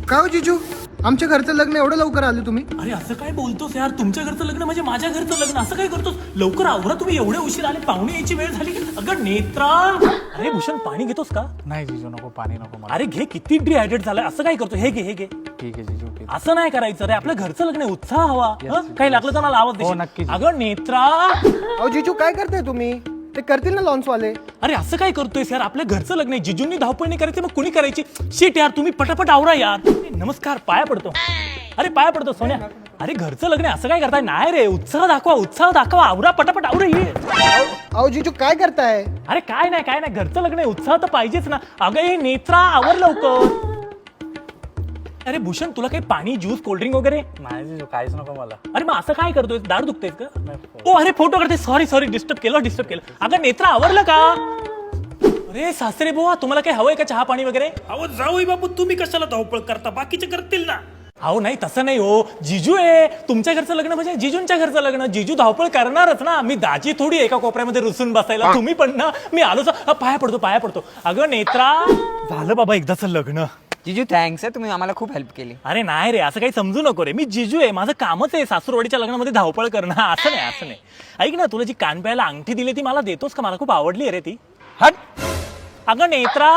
का हो जिजू, आमच्या घरचं लग्न एवढं लवकर आलं तुम्ही? अरे असं काय बोलतोस यार, तुमच्या घरचं लग्न म्हणजे माझ्या घरचं लग्न, असं काय करतोस? लवकर आवरा, तुम्ही एवढे उशीर आले, पाहुणे यायची वेळ झाली. अगं नेत्रा, अरे भूषण पाणी घेतोस का? नाही जिजू नको, पाणी नको मला. अरे घे, किती डिहायड्रेट झालाय, असं काय करतो? हे घे हे घे. ठीक आहे जिजू, ठीक. असं नाही करायचं रे, आपलं घरचं लग्न आहे, उत्साह हवा. काही लागलं तर मला आवाज हो, देशील? नक्की. अगं नेत्रा, अहो जिजू काय करताय तुम्ही? ते करतील ना लॉन्च वाले. अरे असं काय करतोयस यार, आपल्या घरचं लग्न आहे, जिजूंनी धावपळ नाही करायची, मग कुणी करायची? शिट यार, तुम्ही पटापट आवरा यार. नमस्कार, पाया पडतो. अरे पाया पडतो सोन्या. अरे घरचं लग्न आहे, असं काय करताय? नाही रे, उत्साह दाखवा, उत्साह दाखवा, आवरा पटापट आवरा. ये अहो जिजू काय करताय? अरे काय नाही, घरचं लग्न आहे, उत्साह तर पाहिजेच ना. अगं हे नेत्रा, आवर लवकर. अरे भूषण, तुला काही पाणी, ज्यूस, कोल्ड्रिंक वगैरे? नाही जिजू, काहीच नको मला. अरे मग असं काय करतोय? दाढ दुखतेस का? ओ अरे फोटो काढते, सॉरी डिस्टर्ब केलं. अगं नेत्रा, आवरलं का? अरे सासरे बुवा, तुम्हाला काही हवंय का, चहा पाणी वगैरे? अहो जाऊई बापू, तुम्ही कशाला धावपळ करता? बाकीचे करतील ना. अहो नाही, तसं नाही हो, जिजू आहे, तुमच्या घरचं लग्न म्हणजे जिजूंच्या घरचं लग्न, जिजू धावपळ करणारच ना. मी दाजी थोडी एका कोपऱ्यामध्ये रुसून बसायला. तुम्ही पण ना, मी आलोच. पाया पडतो. अगं नेत्रा, झालं बाबा एकदाच लग्न. जिजू थँक्स आहे, तुम्ही आम्हाला खूप हेल्प केली. अरे नाही रे, असं काही समजू नको रे, मी जिजू आहे, माझं कामच आहे सासूरवाडीच्या लग्नामध्ये धावपळ करणं. असं नाही. ऐक ना, तुला जी कान प्यायला अंगठी दिली ती मला देतोस का? मला खूप आवडली रे ती. हट. अगं नेत्रा,